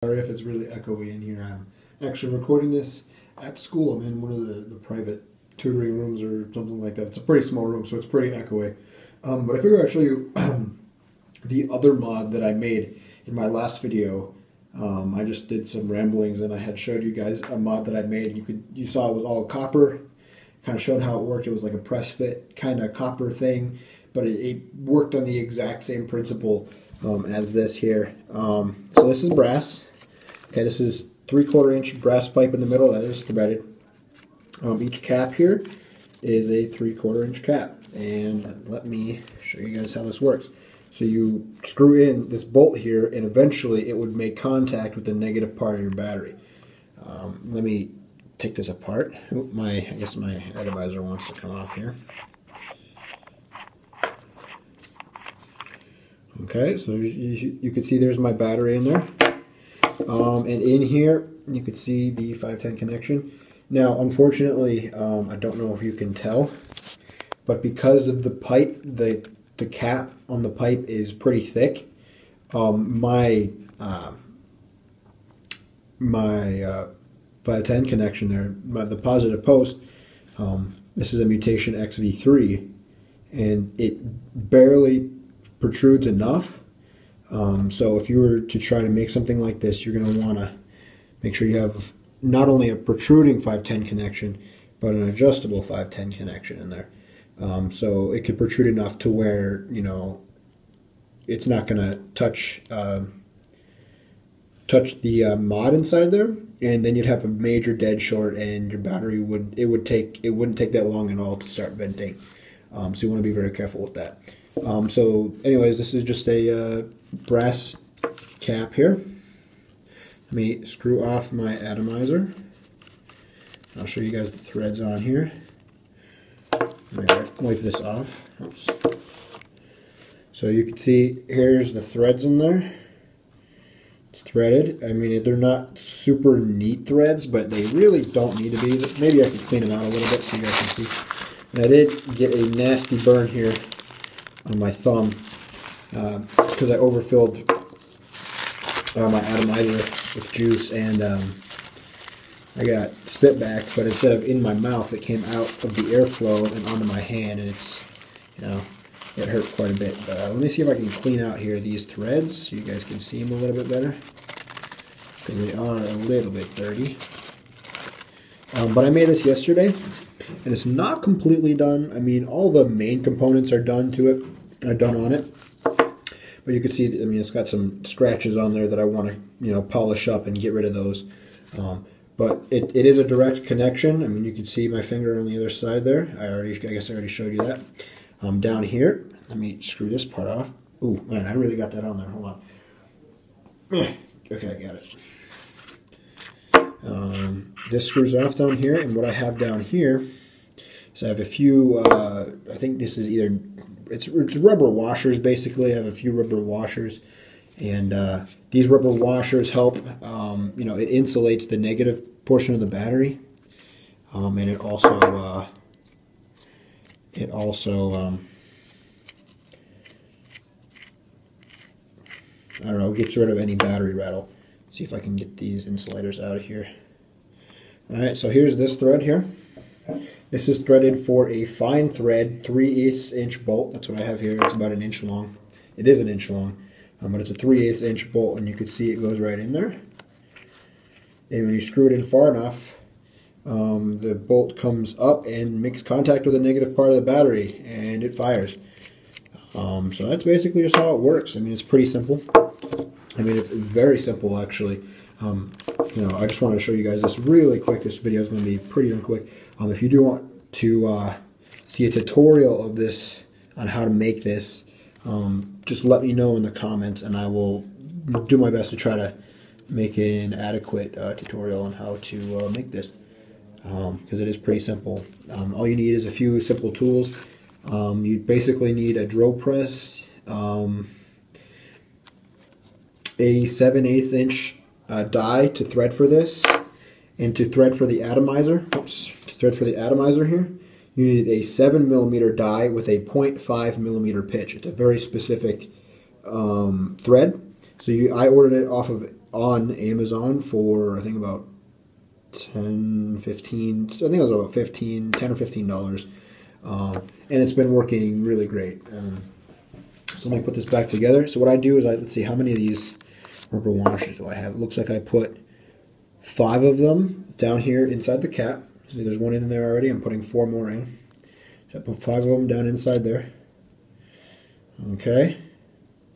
Sorry if it's really echoey in here. I'm actually recording this at school. I'm in one of the private tutoring rooms or something like that. It's a pretty small room, so it's pretty echoey. But I figured I'd show you the other mod that I made in my last video. I just did some ramblings and I had showed you guys a mod that I made. You saw it was all copper. Kind of showed how it worked. It was like a press fit kind of copper thing, but it worked on the exact same principle as this here. So this is brass. Okay, this is 3/4 inch brass pipe in the middle that is threaded. Each cap here is a 3/4 inch cap. And let me show you guys how this works. So you screw in this bolt here, and eventually it would make contact with the negative part of your battery. Let me take this apart. I guess my atomizer wants to come off here. Okay, so you can see there's my battery in there. And in here, you can see the 510 connection. Now, unfortunately, I don't know if you can tell, but because of the pipe, the cap on the pipe is pretty thick. My 510 connection there, the positive post, this is a Mutation XV3, and it barely protrudes enough. So if you were to try to make something like this, you're going to want to make sure you have not only a protruding 510 connection, but an adjustable 510 connection in there. So it could protrude enough to where, you know, it's not going to touch the mod inside there, and then you'd have a major dead short, and your battery wouldn't take that long at all to start venting. So you want to be very careful with that. So anyways, this is just a brass cap here. Let me screw off my atomizer. I'll show you guys the threads on here. Let me wipe this off. Oops. So you can see here's the threads in there. It's threaded. I mean, they're not super neat threads, but they really don't need to be. Maybe I can clean them out a little bit so you guys can see. And I did get a nasty burn here on my thumb because I overfilled my atomizer with juice, and I got spit back, but instead of in my mouth, it came out of the airflow and onto my hand, and it's, you know, it hurt quite a bit. Let me see if I can clean out here these threads so you guys can see them a little bit better, because they are a little bit dirty. But I made this yesterday, and it's not completely done. I mean, all the main components are done to it, are done on it. But you can see, I mean, it's got some scratches on there that I want to, you know, polish up and get rid of those. But it is a direct connection. I mean, you can see my finger on the other side there. I guess I already showed you that. Down here, let me screw this part off. Ooh, man, I really got that on there. Hold on. Okay, I got it. This screws off down here, and what I have down here is I have a few, I think this is either, it's rubber washers basically. I have a few rubber washers, and these rubber washers help, you know, it insulates the negative portion of the battery, and it also I don't know, gets rid of any battery rattle. Let's see if I can get these insulators out of here. Alright, so here's this thread here. This is threaded for a fine thread 3/8 inch bolt. That's what I have here. It's about an inch long. It is an inch long, but it's a 3/8 inch bolt, and you can see it goes right in there. And when you screw it in far enough, the bolt comes up and makes contact with the negative part of the battery, and it fires. So that's basically just how it works. I mean, it's pretty simple. I mean, it's very simple, actually. You know, I just wanted to show you guys this really quick. This video is going to be pretty darn quick. If you do want to see a tutorial of this on how to make this, just let me know in the comments, and I will do my best to try to make an adequate tutorial on how to make this, because it is pretty simple. All you need is a few simple tools. You basically need a drill press, a 7/8 inch die to thread for this, and to thread for the atomizer. Oops, to thread for the atomizer here, you need a 7mm die with a 0.5mm pitch. It's a very specific thread. So I ordered it off of on Amazon for, I think, about 10, 15, I think it was about 15, 10 or $15. And it's been working really great. So let me put this back together. So what I do is, let's see, how many of these rubber washers do I have? It looks like I put 5 of them down here inside the cap. See, there's one in there already. I'm putting 4 more in. So I put 5 of them down inside there. Okay.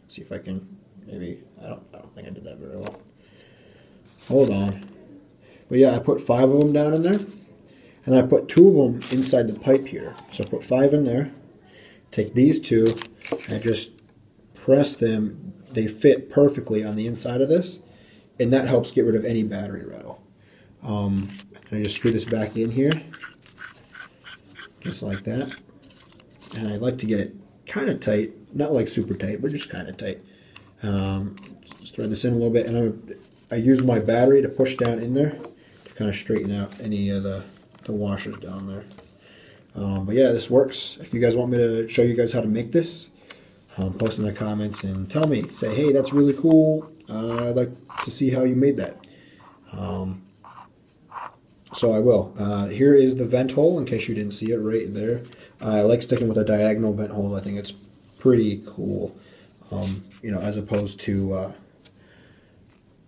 Let's see if I can, maybe, I don't think I did that very well. Hold on. But yeah, I put 5 of them down in there. And then I put 2 of them inside the pipe here. So I put 5 in there. Take these 2 and just press them. They fit perfectly on the inside of this. And that helps get rid of any battery rattle. And I just screw this back in here. Just like that. And I like to get it kind of tight. Not like super tight, but just kind of tight. Just thread this in a little bit. And I use my battery to push down in there to kind of straighten out any of the washers down there. But yeah, this works. If you guys want me to show you guys how to make this, post in the comments and tell me. Say, hey, that's really cool. I'd like to see how you made that. So I will. Here is the vent hole, in case you didn't see it right there. I like sticking with a diagonal vent hole. I think it's pretty cool, you know, as opposed to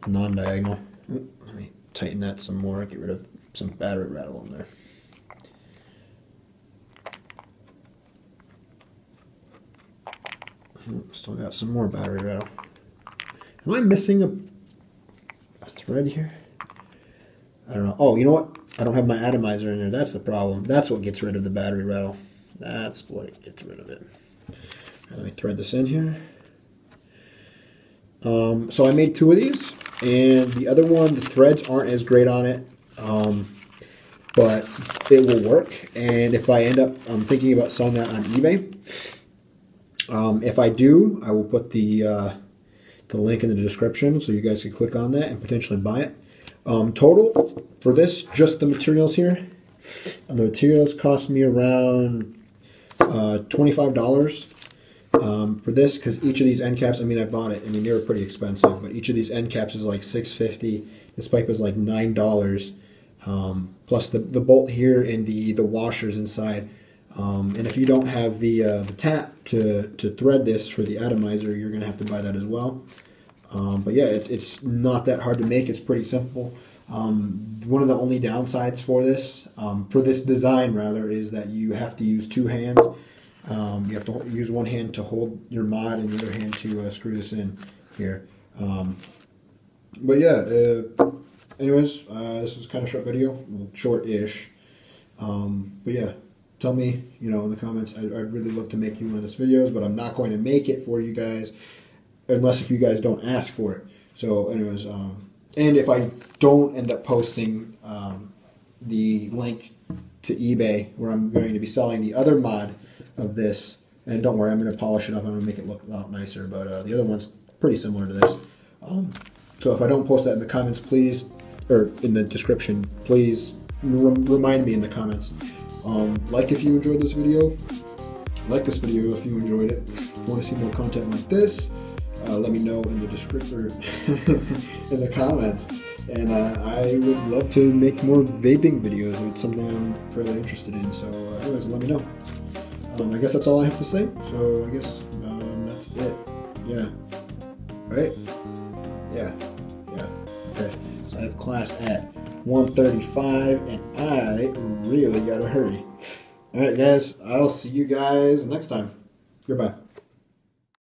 non-diagonal. Let me tighten that some more, get rid of some battery rattle in there. Still got some more battery rattle. Am I missing a thread here? I don't know. Oh, you know what? I don't have my atomizer in there. That's the problem. That's what gets rid of the battery rattle. That's what gets rid of it. Let me thread this in here. So I made 2 of these, and the other one, the threads aren't as great on it, but it will work. And if I end up thinking about selling that on eBay, if I do, I will put the link in the description so you guys can click on that and potentially buy it. Total for this, just the materials here, and the materials cost me around $25 for this, because each of these end caps, I mean, I bought it. I mean, they were pretty expensive, but each of these end caps is like $6.50. This pipe is like $9, plus the bolt here and the washers inside. And if you don't have the tap to thread this for the atomizer, you're gonna have to buy that as well. But yeah, it's not that hard to make. It's pretty simple. One of the only downsides for this design rather, is that you have to use 2 hands. You have to use one hand to hold your mod and the other hand to screw this in here. But yeah, anyways, this is kind of a short video, short-ish. But yeah, tell me, you know, in the comments. I'd really love to make you one of these videos, but I'm not going to make it for you guys unless if you guys don't ask for it. So anyways, and if I don't end up posting the link to eBay where I'm going to be selling the other mod of this, and don't worry, I'm going to polish it up, I'm going to make it look a lot nicer, but the other one's pretty similar to this. So if I don't post that in the comments, please, or in the description, please remind me in the comments. Like if you enjoyed this video, like this video if you enjoyed it. If you want to see more content like this, let me know in the description, in the comments. And I would love to make more vaping videos. It's something I'm fairly interested in. So anyways, let me know. I guess that's all I have to say. So I guess that's it. Yeah. Right? Yeah. Yeah. Okay. So I have class at 1:35, and I really gotta hurry. All right, guys. I'll see you guys next time. Goodbye.